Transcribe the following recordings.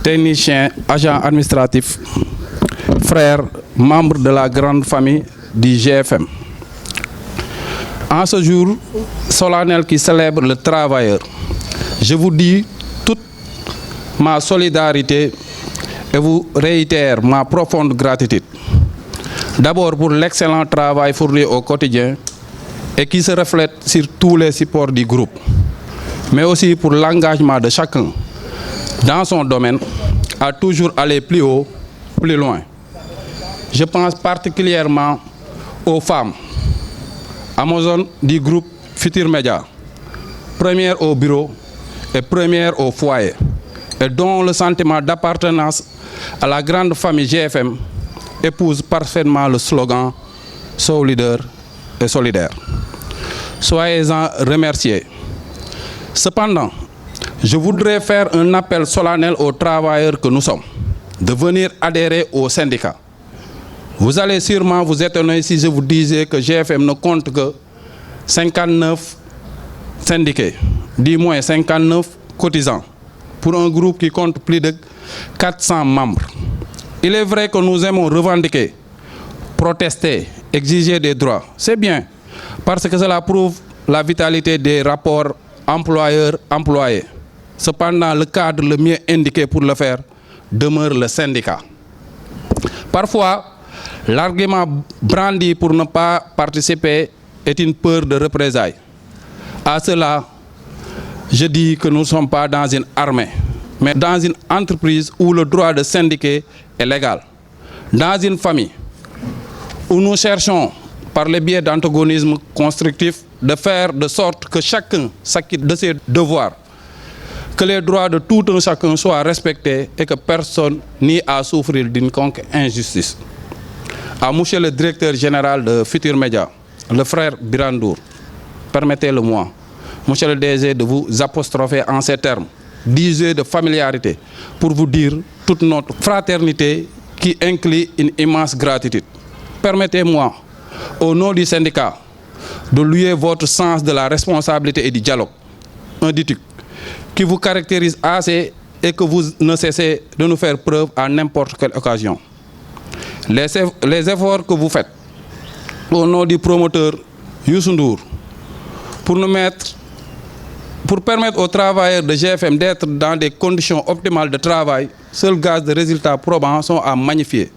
techniciens, agents administratifs, frères, membres de la grande famille du GFM. En ce jour solennel qui célèbre le travailleur, je vous dis toute ma solidarité et vous réitère ma profonde gratitude. D'abord pour l'excellent travail fourni au quotidien et qui se reflète sur tous les supports du groupe, mais aussi pour l'engagement de chacun dans son domaine à toujours aller plus haut, plus loin. Je pense particulièrement aux femmes, Amazon du groupe Futur Média, première au bureau et première au foyer, et dont le sentiment d'appartenance à la grande famille GFM épouse parfaitement le slogan « Sow leader et solidaire ». Soyez-en remerciés. Cependant, je voudrais faire un appel solennel aux travailleurs que nous sommes de venir adhérer au syndicat. Vous allez sûrement vous étonner si je vous disais que GFM ne compte que 59 syndiqués, du moins 59 cotisants, pour un groupe qui compte plus de 400 membres. Il est vrai que nous aimons revendiquer, protester, exiger des droits. C'est bien, parce que cela prouve la vitalité des rapports employeur-employé. Cependant, le cadre le mieux indiqué pour le faire demeure le syndicat. Parfois, l'argument brandi pour ne pas participer est une peur de représailles. À cela, je dis que nous ne sommes pas dans une armée, mais dans une entreprise où le droit de syndiquer est légal. Dans une famille où nous cherchons, par le biais d'antagonisme constructif, de faire de sorte que chacun s'acquitte de ses devoirs, que les droits de tout un chacun soient respectés et que personne n'ait à souffrir d'une quelconque injustice. À monsieur le directeur général de Futur Média, le frère Birandour, permettez-le-moi, monsieur le DG, de vous apostropher en ces termes, 10 heures de familiarité, pour vous dire toute notre fraternité qui inclut une immense gratitude. Permettez-moi, au nom du syndicat, de louer votre sens de la responsabilité et du dialogue, un dialogue qui vous caractérise assez et que vous ne cessez de nous faire preuve à n'importe quelle occasion. Les efforts que vous faites au nom du promoteur Youssou Ndour pour permettre aux travailleurs de GFM d'être dans des conditions optimales de travail, seuls gaz de résultats probants sont à magnifier,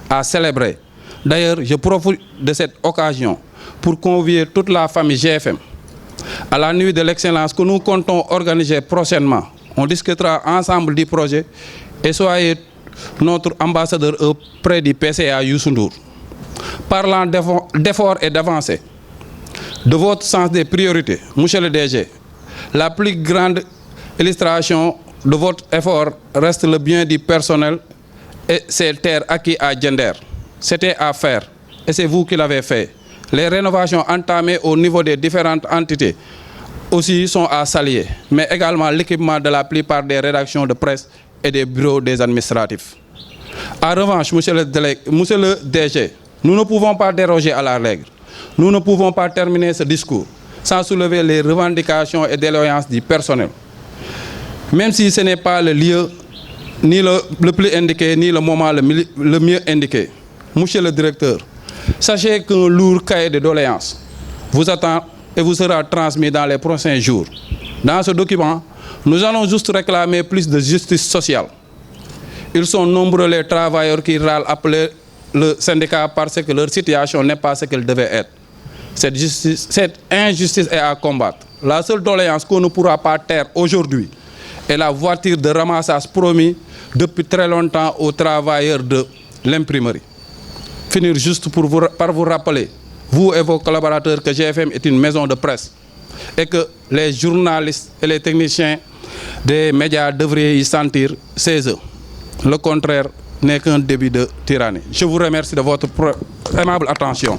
à célébrer. D'ailleurs, je profite de cette occasion pour convier toute la famille GFM à la nuit de l'excellence que nous comptons organiser prochainement. On discutera ensemble du projet et soyez notre ambassadeur auprès du PCA Youssou Ndour. Parlant d'efforts et d'avancées, de votre sens des priorités, monsieur le DG, la plus grande illustration de votre effort reste le bien du personnel et ses terres acquis à Gender. C'était à faire et c'est vous qui l'avez fait. Les rénovations entamées au niveau des différentes entités aussi sont à saluer, mais également l'équipement de la plupart des rédactions de presse et des bureaux des administratifs. En revanche, monsieur le DG, nous ne pouvons pas déroger à la règle. Nous ne pouvons pas terminer ce discours sans soulever les revendications et déloyances du personnel. Même si ce n'est pas le lieu ni le plus indiqué, ni le moment le mieux indiqué. Monsieur le directeur, sachez qu'un lourd cahier de doléances vous attend et vous sera transmis dans les prochains jours. Dans ce document, nous allons juste réclamer plus de justice sociale. Ils sont nombreux les travailleurs qui râlent appeler le syndicat parce que leur situation n'est pas ce qu'elle devait être. Cette injustice est à combattre. La seule doléance qu'on ne pourra pas taire aujourd'hui est la voiture de ramassage promise depuis très longtemps aux travailleurs de l'imprimerie. Finir juste par vous rappeler, vous et vos collaborateurs, que GFM est une maison de presse et que les journalistes et les techniciens des médias devraient y sentir chez eux. Le contraire n'est qu'un début de tyrannie. Je vous remercie de votre aimable attention.